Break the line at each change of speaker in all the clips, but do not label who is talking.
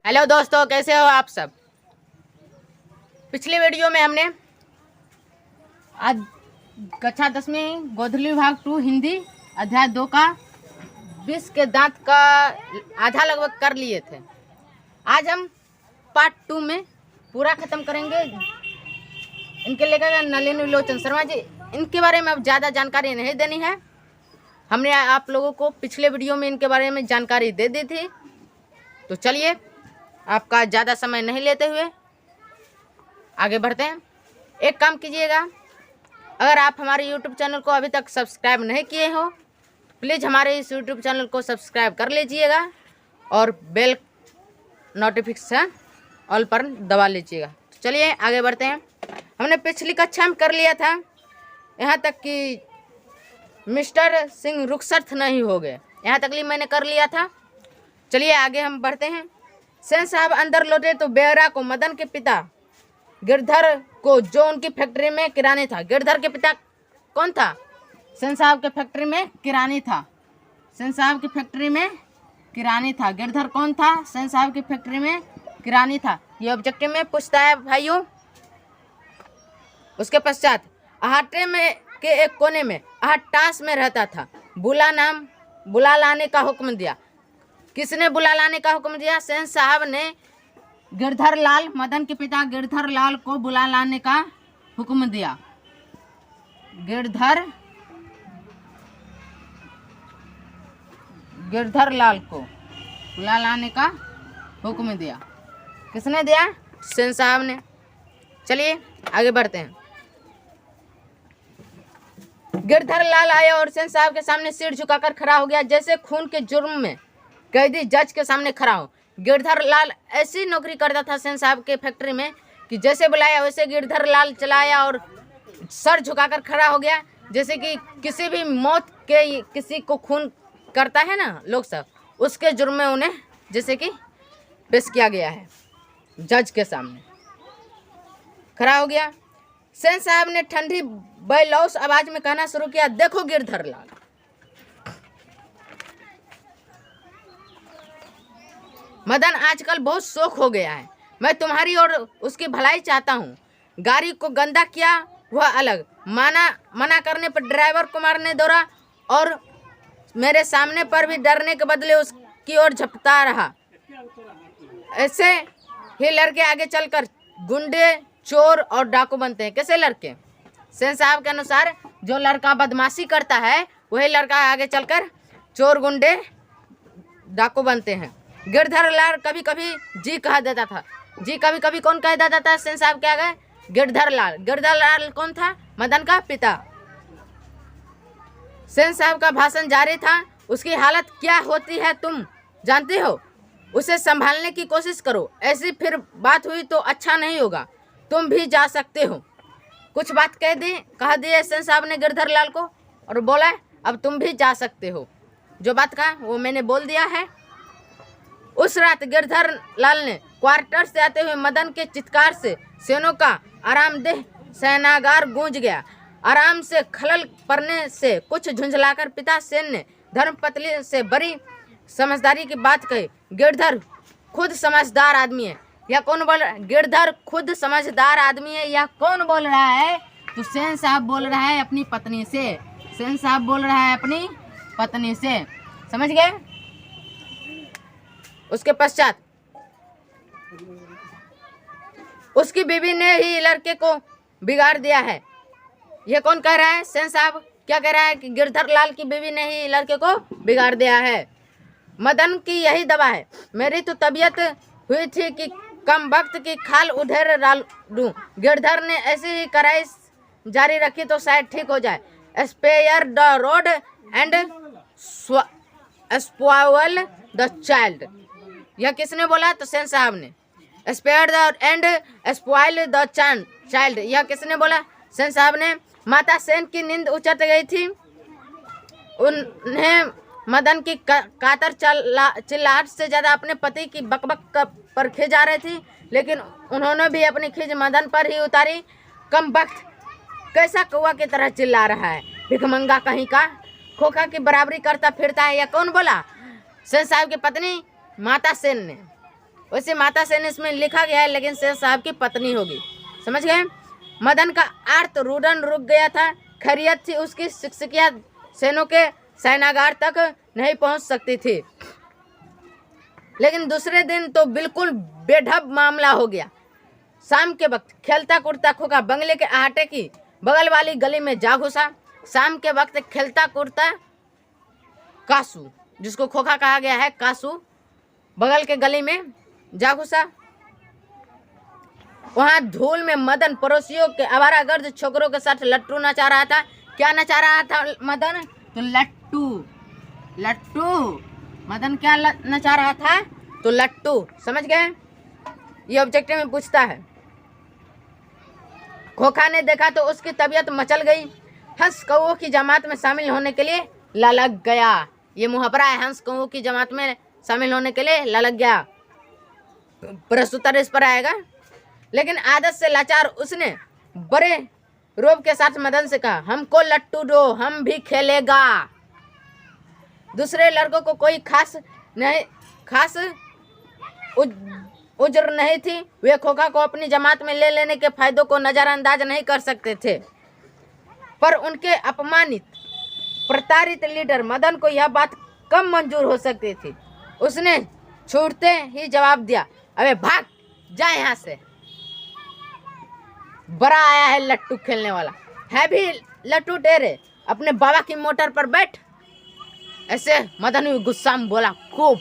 Hello दोस्तों, कैसे हो आप सब। पिछले वीडियो में हमने आज कक्षा 10वीं गोधली विभाग 2 हिंदी अध्याय 2 का 20 के दांत का आधा लगभग कर लिए थे। आज हम पार्ट 2 में पूरा ख़त्म करेंगे। इनके लेकर नलिनी विलोचन शर्मा जी, इनके बारे में अब ज़्यादा जानकारी नहीं देनी है। हमने आप लोगों को पिछले वीडियो में इनके बारे में जानकारी दे दी थी। तो चलिए, आपका ज़्यादा समय नहीं लेते हुए आगे बढ़ते हैं। एक काम कीजिएगा, अगर आप हमारे YouTube चैनल को अभी तक सब्सक्राइब नहीं किए हो, प्लीज़ हमारे इस YouTube चैनल को सब्सक्राइब कर लीजिएगा और बेल नोटिफिकेशन ऑल पर दबा लीजिएगा। तो चलिए आगे बढ़ते हैं। हमने पिछली कक्षा में कर लिया था यहाँ तक कि मिस्टर सिंह रुखसत नहीं हो गए, यहाँ तक मैंने कर लिया था। चलिए आगे हम बढ़ते हैं। सेन साहब अंदर लौटे तो बेहरा को मदन के पिता गिरधर को, जो उनकी फैक्ट्री में किरानी था। गिरधर के पिता कौन था? सेन साहब के फैक्ट्री में किरानी था। सेन साहब की फैक्ट्री में किरानी था। गिरधर कौन था? सेन साहब की फैक्ट्री में किरानी था। ये ऑब्जेक्टिव में पूछता है भाइयों। उसके पश्चात अहाटे में के एक कोने में अहाटास में रहता था। बुला लाने का हुक्म दिया। किसने बुला लाने का हुक्म दिया? सेन साहब ने गिरधर लाल, मदन के पिता गिरधर लाल को बुला लाने का हुक्म दिया। गिरधर लाल को बुला लाने का हुक्म दिया। किसने दिया? सेन साहब ने। चलिए आगे बढ़ते हैं। गिरधर लाल आया और सेन साहब के सामने सिर झुकाकर खड़ा हो गया, जैसे खून के जुर्म में कैदी जज के सामने खड़ा हो। गिरधर लाल ऐसी नौकरी करता था सेन साहब के फैक्ट्री में कि जैसे बुलाया वैसे गिरधर लाल चलाया और सर झुकाकर खड़ा हो गया, जैसे कि किसी भी मौत के किसी को खून करता है ना लोग सब, उसके जुर्म में उन्हें जैसे कि पेश किया गया है। जज के सामने खड़ा हो गया। सेन साहब ने ठंडी बेलौस आवाज में कहना शुरू किया, देखो गिरधर लाल, मदन आजकल बहुत शौक हो गया है। मैं तुम्हारी और उसकी भलाई चाहता हूँ। गाड़ी को गंदा किया वह अलग, मना करने पर ड्राइवर को मारने दौड़ा और मेरे सामने पर भी डरने के बदले उसकी ओर झपटा रहा। ऐसे ही लड़के आगे चलकर गुंडे, चोर और डाकू बनते हैं। कैसे लड़के? सेन साहब के अनुसार जो लड़का बदमाशी करता है वही लड़का आगे चलकर चोर, गुंडे, डाकू बनते हैं। गिरधर लाल कभी कभी जी कहा देता था। जी कभी कभी कौन कह देता था सेन साहब के आगे? गिरधर लाल। गिरधर लाल कौन था? मदन का पिता। सेन साहब का भाषण जारी था। उसकी हालत क्या होती है तुम जानते हो? उसे संभालने की कोशिश करो, ऐसी फिर बात हुई तो अच्छा नहीं होगा। तुम भी जा सकते हो। कुछ बात कह दी सेन साहब ने गिरधर लाल को और बोला, अब तुम भी जा सकते हो। जो बात कहा वो मैंने बोल दिया है। उस रात गिरधर लाल ने क्वार्टर से आते हुए मदन के चित्कार से सेनों का आरामदेह शयनागार गूंज गया। आराम से खलल पड़ने से कुछ झुंझलाकर पिता सेन ने धर्मपत्नी से बड़ी समझदारी की बात कही, गिरधर खुद समझदार आदमी है। या कौन बोल रहा है? गिरधर खुद समझदार आदमी है। या कौन बोल रहा है? तो सेन साहब बोल रहा है अपनी पत्नी से। सेन साहब बोल रहा है अपनी पत्नी से। समझ गए? उसके पश्चात उसकी बीवी ने ही लड़के को बिगाड़ दिया है। यह कौन कह रहा है? सेन साहब क्या कह रहा है कि गिरधर लाल की बीवी ने ही लड़के को बिगाड़ दिया है। मदन की यही दवा है। मेरी तो तबीयत हुई थी कि कम वक्त की खाल उधेर डाल दूं। गिरधर ने ऐसी ही कराई जारी रखी तो शायद ठीक हो जाए। Spare the rod and spoil the child. यह किसने बोला? तो सेन साहब ने। Spare the and spoil the child, यह किसने बोला? सेन साहब ने। माता सेन की नींद उचट गई थी। उन्हें मदन की कातर चिल्लाहट से ज़्यादा अपने पति की बकबक पर खिंच आ रही थी, लेकिन उन्होंने भी अपनी खिंच मदन पर ही उतारी। कम वक्त कैसा कौवा की तरह चिल्ला रहा है, भिखमंगा कहीं का, खोखा की बराबरी करता फिरता है। या कौन बोला? सेन साहब की पत्नी माता सेन ने। वैसे माता सेन इसमें लिखा गया है, लेकिन शेर साहब की पत्नी होगी। समझ गए। मदन का अर्थ रुदन रुक गया था। खैरियत थी उसकी शिक्षकिया सेनों के सेनागार तक नहीं पहुंच सकती थी। लेकिन दूसरे दिन तो बिल्कुल बेढब मामला हो गया। शाम के वक्त खेलता कूदता खोखा बंगले के अहाटे की बगल वाली गली में जा घुसा। शाम के वक्त खेलता कूदता कासू, जिसको खोखा कहा गया है, कासू बगल के गली में जा घुसा। वहां धूल में मदन पड़ोसियों के आवारागर्द छोकरों के साथ लट्टू नचा रहा था। क्या नचा रहा था मदन? तो लट्टू। मदन क्या नचा रहा था? तो लट्टू। समझ गए। ये ऑब्जेक्टिव में पूछता है। खोखा ने देखा तो उसकी तबीयत मचल गई। हंस कौओं की जमात में शामिल होने के लिए ललक गया। ये मुहावरा है, हंस कौओं की जमात में शामिल होने के लिए ललक गया। प्रस्तुतर इस पर आएगा। लेकिन आदत से लाचार उसने बड़े रोब के साथ मदन से कहा, हमको लट्टू दो, हम भी खेलेगा। दूसरे लड़कों को कोई खास उज्र नहीं थी। वे खोखा को अपनी जमात में ले लेने के फायदों को नजरअंदाज नहीं कर सकते थे। पर उनके अपमानित प्रताड़ित लीडर मदन को यह बात कम मंजूर हो सकती थी। उसने छूटते ही जवाब दिया, अबे भाग जा यहाँ से। बड़ा आया है लट्टू खेलने वाला है भी लट्टू टेरे, अपने बाबा की मोटर पर बैठ। ऐसे मदन भी गुस्सा में बोला खूब।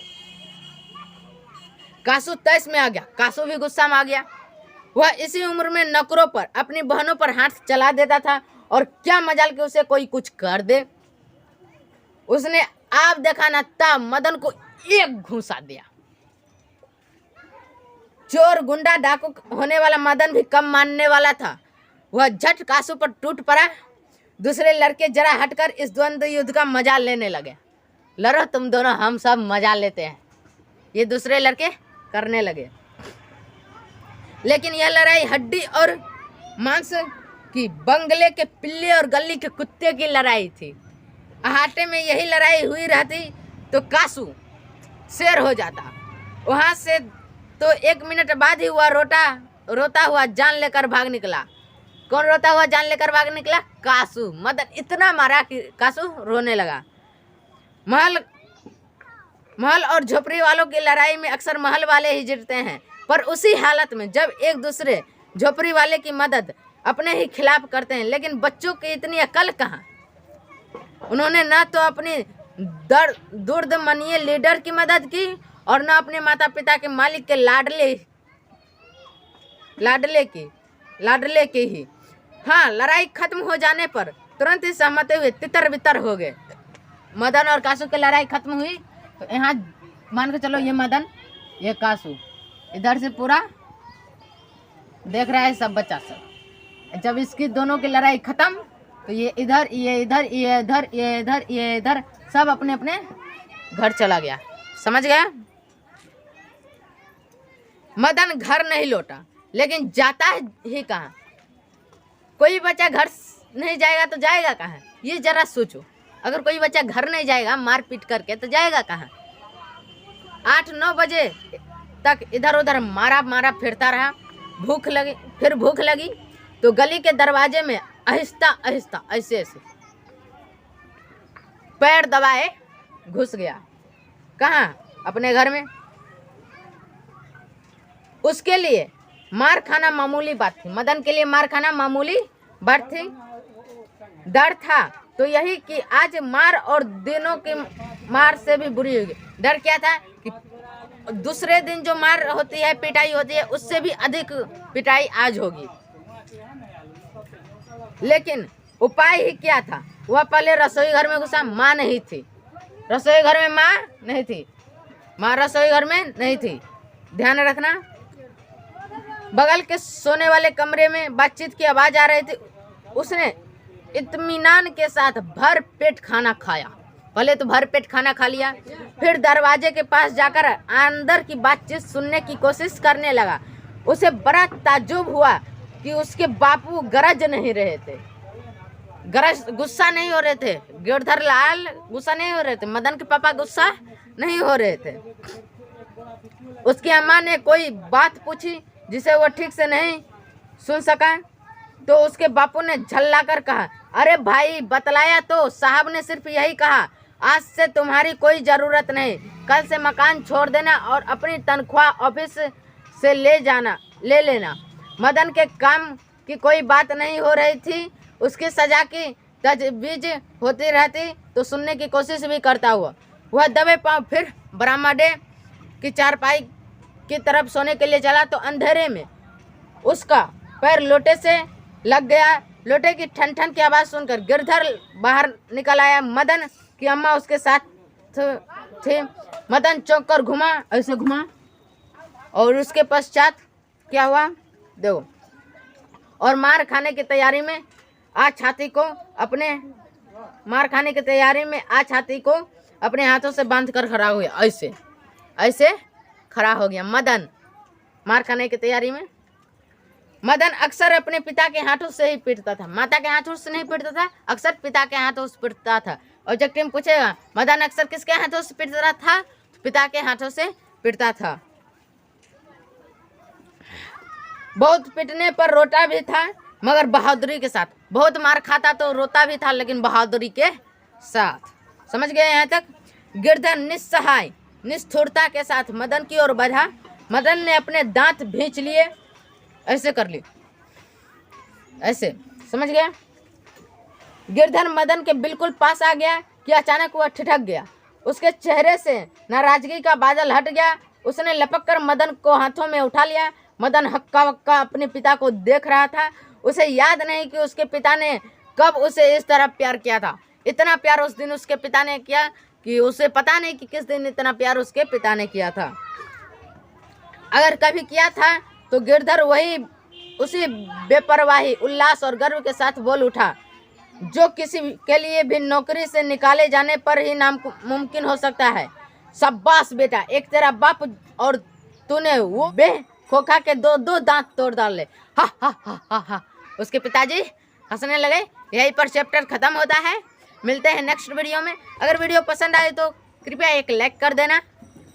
कासू तैस में आ गया। कासू भी गुस्सा में आ गया। वह इसी उम्र में नौकरों पर, अपनी बहनों पर हाथ चला देता था, और क्या मजाल कि उसे कोई कुछ कर दे। उसने आप देखा ना तब मदन को एक घूंसा दिया। चोर गुंडा डाकू होने वाला मदन भी कम मानने वाला था। वह झट कासू पर टूट पड़ा। दूसरे लड़के जरा हटकर इस द्वंद्व युद्ध का मजा लेने लगे। लड़ो तुम दोनों, हम सब मजा लेते हैं, ये दूसरे लड़के करने लगे। लेकिन यह लड़ाई हड्डी और मांस की, बंगले के पिल्ले और गली के कुत्ते की लड़ाई थी। अहाटे में यही लड़ाई हुई रहती तो कासू शेर हो जाता। वहां से तो 1 मिनट बाद ही वह रोता हुआ जान लेकर भाग निकला। कौन रोता हुआ जान लेकर भाग निकला? कासू। मदन इतना मारा कि कासू रोने लगा। महल और झोपड़ी वालों की लड़ाई में अक्सर महल वाले ही जीतते हैं, पर उसी हालत में जब एक दूसरे झोपड़ी वाले की मदद अपने ही खिलाफ करते हैं। लेकिन बच्चों की इतनी अकल कहाँ। उन्होंने न तो अपनी दुर्दमनीय लीडर की मदद की और न अपने माता पिता के मालिक के लाडले की ही। हाँ, लड़ाई खत्म हो जाने पर तुरंत ही सहमत हुए तितर बितर हो गए। मदन और कासू की लड़ाई खत्म हुई तो यहाँ मान के चलो, ये मदन, ये कासू, इधर से पूरा देख रहा है सब बच्चा सब। जब इसकी दोनों की लड़ाई खत्म तो ये इधर, ये इधर, ये इधर, ये इधर, ये इधर, सब अपने अपने घर चला गया। समझ गया। मदन घर नहीं लौटा, लेकिन जाता ही कहाँ? कोई बच्चा घर नहीं जाएगा तो जाएगा कहाँ? ये जरा सोचो। अगर कोई बच्चा घर नहीं जाएगा मार पीट करके तो जाएगा कहाँ? 8-9 बजे तक इधर उधर मारा फिरता रहा। भूख लगी तो गली के दरवाजे में आहिस्ता आहिस्ता ऐसे पैर दबाए घुस गया। कहाँ? अपने घर में। उसके लिए मार खाना मामूली बात थी। मदन के लिए मार खाना मामूली बात थी। डर था तो यही कि आज मार और दिनों की मार से भी बुरी होगी। डर क्या था कि दूसरे दिन जो मार होती है, पिटाई होती है, उससे भी अधिक पिटाई आज होगी। लेकिन उपाय ही क्या था? वह पहले रसोई घर में घुसा। माँ नहीं थी रसोई घर में, माँ नहीं थी, माँ रसोई घर में नहीं थी। ध्यान रखना। बगल के सोने वाले कमरे में बातचीत की आवाज आ रही थी। उसने इत्मीनान के साथ भर पेट खाना खाया। पहले तो भर पेट खाना खा लिया, फिर दरवाजे के पास जाकर अंदर की बातचीत सुनने की कोशिश करने लगा। उसे बड़ा ताज्जुब हुआ कि उसके बापू गरज नहीं रहे थे, गुस्सा नहीं हो रहे थे। गिरधर लाल गुस्सा नहीं हो रहे थे। मदन के पापा गुस्सा नहीं हो रहे थे। उसकी अम्मा ने कोई बात पूछी जिसे वो ठीक से नहीं सुन सका तो उसके बापू ने झल्ला कर कहा, अरे भाई बतलाया तो, साहब ने सिर्फ यही कहा आज से तुम्हारी कोई ज़रूरत नहीं, कल से मकान छोड़ देना और अपनी तनख्वाह ऑफिस से ले लेना। मदन के काम की कोई बात नहीं हो रही थी, उसकी सजा की तजवीज़ होती रहती तो सुनने की कोशिश भी करता हुआ वह दबे पांव फिर बरामदे की चारपाई की तरफ सोने के लिए चला तो अंधेरे में उसका पैर लोटे से लग गया। लोटे की ठन ठन की आवाज़ सुनकर गिरधर बाहर निकल आया। मदन की अम्मा उसके साथ थे। मदन चौंक कर घुमा, ऐसे घुमा और उसके पश्चात क्या हुआ देखो, और मार खाने की तैयारी में आज छाती को अपने हाथों से बांध कर खड़ा हो गया। ऐसे खड़ा हो गया मदन मार खाने की तैयारी में। मदन अक्सर अपने पिता के हाथों से ही पीटता था, माता के हाथों से नहीं पीटता था, अक्सर पिता के हाथों से पीटता था। और जब टीम पूछेगा मदन अक्सर किसके हाथों से पीटता था, तो पिता के हाथों से पीटता था। बहुत पीटने पर रोता भी था मगर बहादुरी के साथ। बहुत मार खाता तो रोता भी था लेकिन बहादुरी के साथ। समझ गए यहाँ तक? गिरधर निस्सहाय निष्ठुरता के साथ मदन की ओर बढ़ा। मदन ने अपने दांत भींच लिए, ऐसे कर लिए, ऐसे, समझ गया? गिरधर मदन के बिल्कुल पास आ गया कि अचानक वह ठिठक गया। उसके चेहरे से नाराजगी का बादल हट गया। उसने लपक कर मदन को हाथों में उठा लिया। मदन हक्का वक्का अपने पिता को देख रहा था। उसे याद नहीं कि उसके पिता ने कब उसे इस तरह प्यार किया था। इतना प्यार उस दिन उसके पिता ने किया कि उसे पता नहीं कि किस दिन इतना प्यार उसके पिता ने किया था। अगर कभी किया था तो गिरधर उसी बेपरवाही, उल्लास और गर्व के साथ बोल उठा जो किसी के लिए भी नौकरी से निकाले जाने पर ही नामुमकिन हो सकता है। शाबाश बेटा, एक तेरा बाप और तूने वो खोखा के दो दांत तोड़ डाले। हा हा हा हा हा। उसके पिताजी हंसने लगे। यहीं पर चैप्टर खत्म होता है। मिलते हैं नेक्स्ट वीडियो में। अगर वीडियो पसंद आए तो कृपया एक लाइक कर देना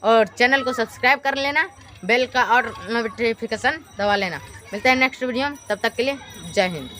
और चैनल को सब्सक्राइब कर लेना, बेल का और नोटिफिकेशन दबा लेना। मिलते हैं नेक्स्ट वीडियो में, तब तक के लिए जय हिंद।